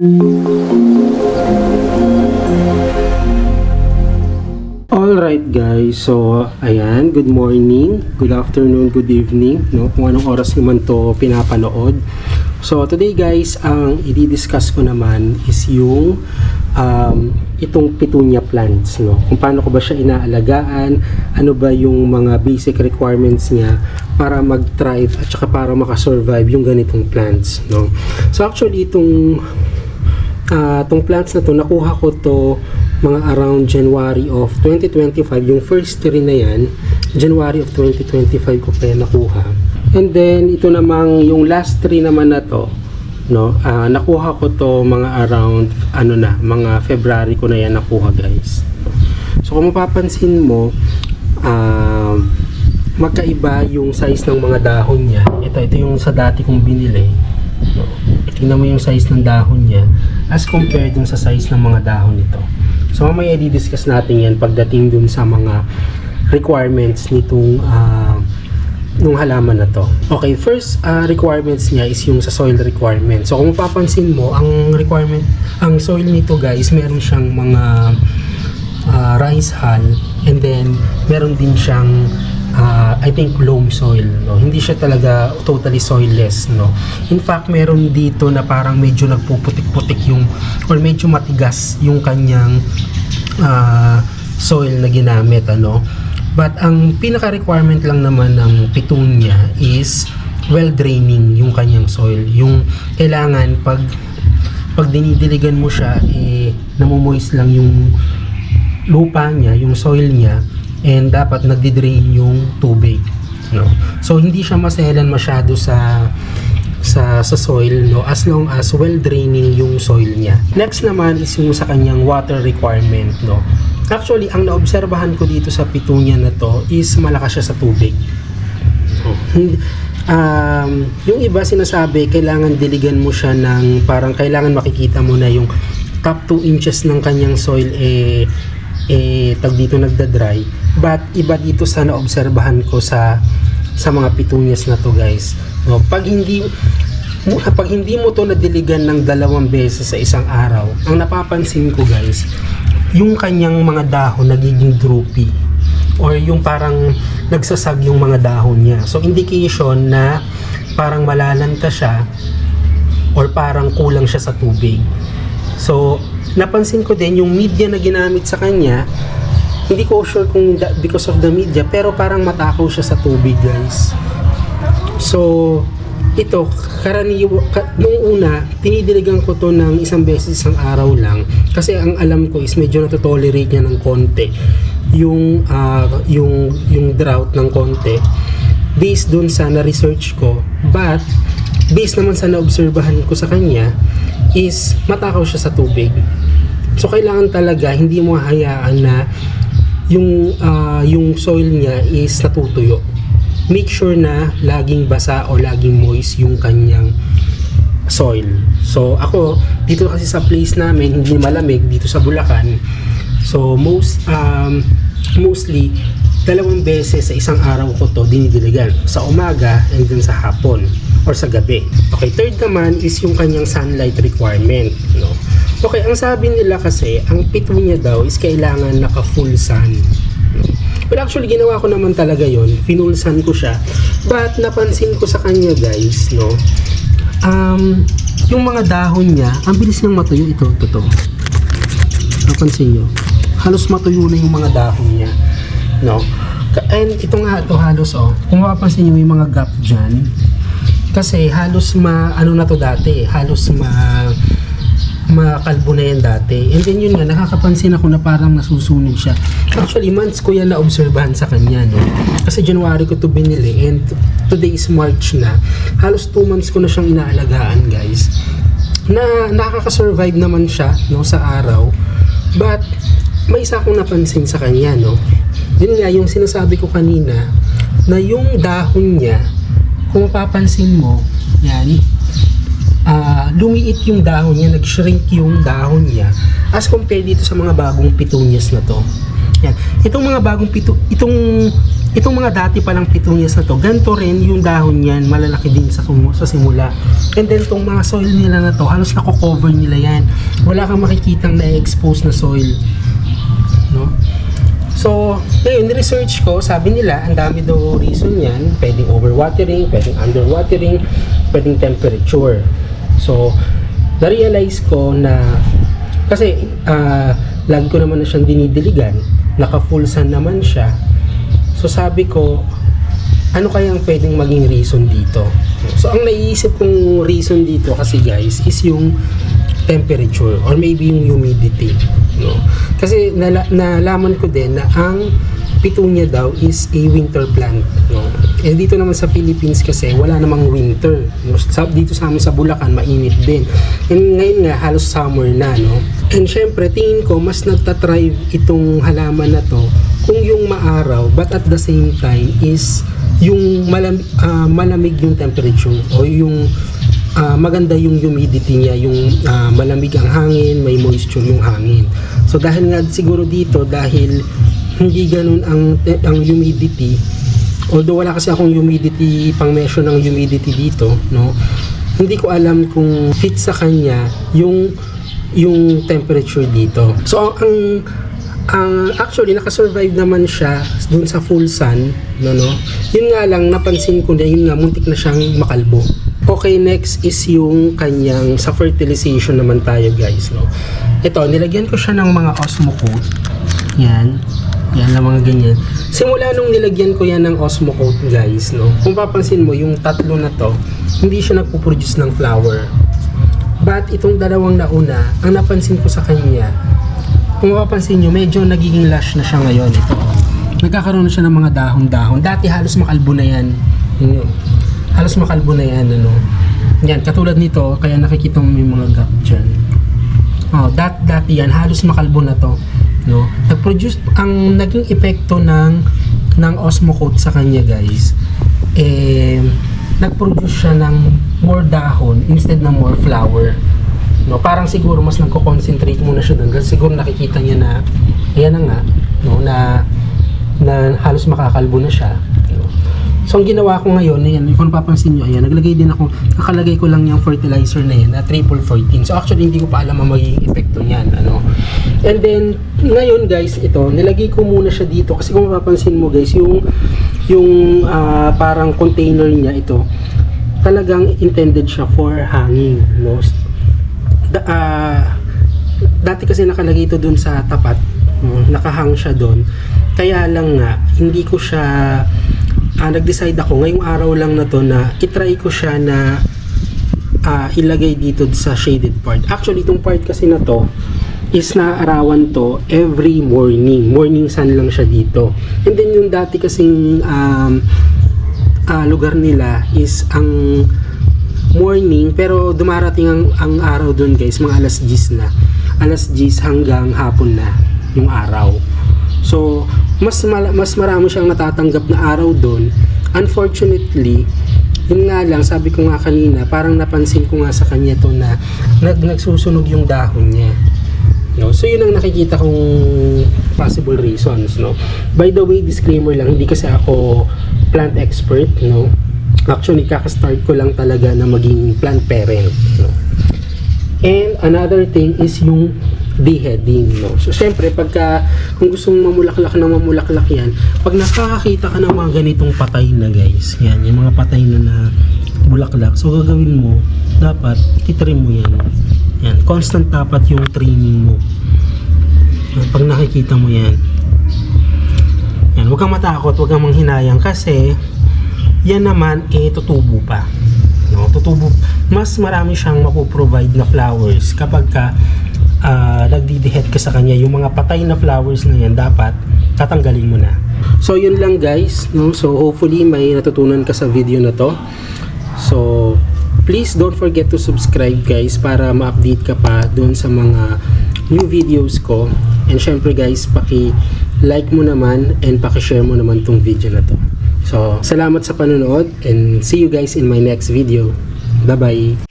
Alright guys, so ayan, good morning, good afternoon, good evening, no? Kung anong oras naman to pinapanood. So today guys, ang i-discuss ko naman is yung itong petunia plants, no? Kung paano ko ba siya inaalagaan, ano ba yung mga basic requirements niya para mag-thrive at saka para makasurvive yung ganitong plants, no? So actually itong plants na to, nakuha ko to mga around January of 2025. Yung first tree na yan, January of 2025 ko pa yan nakuha. And then, ito namang, yung last tree naman na to, no, nakuha ko to mga around, mga February ko na yan nakuha guys. So, kung mapapansin mo, magkaiba yung size ng mga dahon niya. Ito yung sa dati kong binili. No? Tingnan mo yung size ng dahon niya as compared dun sa size ng mga dahon nito. So mamaya i-discuss natin yan pagdating dun sa mga requirements nitong nung halaman na to. Okay, first requirements niya is yung sa soil requirement. So kung mapapansin mo, ang soil nito guys, meron siyang mga rice hull, and then meron din siyang I think loam soil, no? Hindi siya talaga totally soilless, no? In fact, meron dito na parang medyo nagpuputik-putik yung, or medyo matigas yung kanyang soil na ginamit, ano? But ang pinaka-requirement lang naman ng petunia is well-draining yung kanyang soil. Yung kailangan pag dinidiligan mo siya, namomoist lang yung lupa niya, yung soil niya, and dapat nagdi-drain yung tubig, no? So hindi siya maselan masyado sa soil, no, as long as well draining yung soil niya. Next naman is yung sa kanyang water requirement, no. Actually, ang naobserbahan ko dito sa petunia na to is malakas siya sa tubig. Yung iba sinasabi kailangan diligan mo siya ng parang kailangan makikita mo na yung top 2 inches ng kanyang soil tag dito nagda-dry. But iba dito sa naobserbahan ko sa mga petunias na to guys, no? Pag hindi mo to nadiligan ng 2 beses sa isang araw, ang napapansin ko guys, yung kanyang mga dahon nagiging droopy, or yung parang nagsasag yung mga dahon niya. So indication na parang malalanta siya or parang kulang siya sa tubig. So napansin ko din yung media na ginamit sa kanya, hindi ko sure kung because of the media, pero parang matakaw siya sa tubig guys. So ito, nung una tinidiligan ko to ng 1 beses isang araw lang, kasi ang alam ko is medyo natotolerate niya ng konti yung drought ng konti based dun sa na-research ko. But based naman sa naobserbahan ko sa kanya is matakaw siya sa tubig. So kailangan talaga hindi mo hayaan na yung soil niya is natutuyo. Make sure na laging basa o laging moist yung kanyang soil. So ako dito kasi sa place namin hindi malamig dito sa Bulacan. So mostly 2 beses sa isang araw ko to dinidiligan, sa umaga and then sa hapon or sa gabi. Okay, third naman is yung kanyang sunlight requirement, no? Okay, ang sabi nila kasi, ang petunia daw is kailangan naka full sun, no? Well, actually, ginawa ko naman talaga yon, finull sun ko siya. But, napansin ko sa kanya guys, no, yung mga dahon niya, ang bilis niyang matuyo. Ito. Napansin nyo? Halos matuyo na yung mga dahon niya, no? And ito nga, ito halos, kung mapapansin nyo, may mga gap dyan. Kasi halos halos makalbo na yan dati. And then yun nga, nakakapansin ako na parang nasusunog siya. Actually, months ko yan na-obserbahan sa kanya, no? Kasi January ko to binili and today is March na. Halos 2 months ko na siyang inaalagaan, guys. Na nakaka-survive naman siya, no, sa araw. But may isa akong napansin sa kanya, no? Yun nga, yung sinasabi ko kanina, na yung dahon niya, kung mapapansin mo, yan, lumiit yung dahon niya, nag-shrink yung dahon niya as compared dito sa mga bagong petunias na to. Yan. Itong mga bagong itong mga dati palang petunias na to, ganito rin yung dahon niyan, malalaki din sa simula. And then itong mga soil nila na to, halos nako-cover nila yan. Wala kang makikitang na-expose na soil. No? So, ngayon, research ko, sabi nila, ang dami daw reason yan. Pwedeng overwatering, pwedeng underwatering, pwedeng temperature. So, na-realize ko na, kasi, lagi ko naman na siyang dinidiligan, naka-full sun naman siya. So, sabi ko, ano kayang pwedeng maging reason dito? So, ang naiisip kong reason dito kasi guys, is yung temperature or maybe yung humidity, no? Kasi nalaman ko din na ang petunia daw is a winter plant, no? Eh dito naman sa Philippines kasi wala namang winter, no? Dito sa amin sa Bulacan mainit din. And ngayon nga halos summer na, no? And syempre tingin ko mas nagtathrive itong halaman na to kung yung maaraw but at the same time is yung malamig yung temperature o yung maganda yung humidity niya, yung malamig ang hangin, may moisture yung hangin. So dahil nga siguro dito, dahil hindi ganun ang humidity, although wala kasi akong humidity, pang measure ng humidity dito, no? Hindi ko alam kung fit sa kanya yung temperature dito. So ang actually nakasurvive naman siya dun sa full sun, no. Yun nga lang napansin ko na yun nga muntik na siyang makalbo. Okay, next is yung kanyang sa fertilization naman tayo guys, no. Ito, nilagyan ko siya ng mga Osmocote. Yan lang mga ganyan. Simula nung nilagyan ko yan ng Osmocote guys, no, kung papansin mo yung tatlo na to, hindi siya nagpo-produce ng flower. But itong dalawang nauna, ang napansin ko sa kanya, kung mapapansin nyo, medyo nagiging lush na siya ngayon. Ito, nagkakaroon na siya ng mga dahon-dahon. Dati halos makalbo na yan. Yun. Halos makalbo na yan, ano. Yan, katulad nito, kaya nakikita mo may mga gap dyan. Oh, dati yan, halos makalbo na to, no. Nag-produce, ang naging epekto ng Osmocote sa kanya, guys, nag-produce siya ng more dahon instead na more flower. No, parang siguro mas nagko-concentrate muna siya doon kasi siguro nakikita niya na ayan na nga, no, na halos makakalbo na siya, no. So ang ginawa ko ngayon, ayan, kung napapansin niyo, ayan, nakalagay ko lang yung fertilizer na yan na triple 14. So actually hindi ko pa alam ang magiging epekto niyan, ano. And then ngayon guys, ito nilagay ko muna siya dito kasi kung mapapansin mo guys, yung parang container niya ito, talagang intended siya for hanging, no. Dati kasi nakalagay ito dun sa tapat, nakahang siya dun, kaya lang nga hindi ko siya nag-decide ako ngayong araw lang na to na itry ko siya na ilagay dito sa shaded part. Actually itong part kasi na to is naarawan to every morning sun lang siya dito. And then yung dati kasing lugar nila is ang morning, pero dumarating ang araw doon guys, mga alas 10 na. Alas 10 hanggang hapon na yung araw. So, mas marami siyang natatanggap na araw doon. Unfortunately, yun nga lang, sabi ko nga kanina, parang napansin ko nga sa kanya to na nagsusunog yung dahon niya. No? So, yun ang nakikita kong possible reasons, no? By the way, disclaimer lang, hindi kasi ako plant expert, no? Actually, kaka-start ko lang talaga na maging plant parent, no? And another thing is yung beheading, no? So, syempre, kung gusto mong mamulaklak yan, pag nakakakita ka ng mga ganitong patay na guys, yan, yung mga patay na bulaklak, so gagawin mo, dapat ititrim mo yan. Yan, constant dapat yung trimming mo. Pag nakikita mo yan, huwag kang matakot, huwag kang manghinayang kasi yan naman tutubo pa, no? Tutubo, mas marami siyang mapoprovide na flowers kapag nagdi-dehead ka sa kanya. Yung mga patay na flowers na yan dapat tatanggalin mo na. So yun lang guys, no? So hopefully may natutunan ka sa video na to. So please don't forget to subscribe guys para ma-update ka pa doon sa mga new videos ko. And syempre guys, paki-like mo naman and paki-share mo naman tong video na to. So, salamat sa panonood and see you guys in my next video. Bye-bye!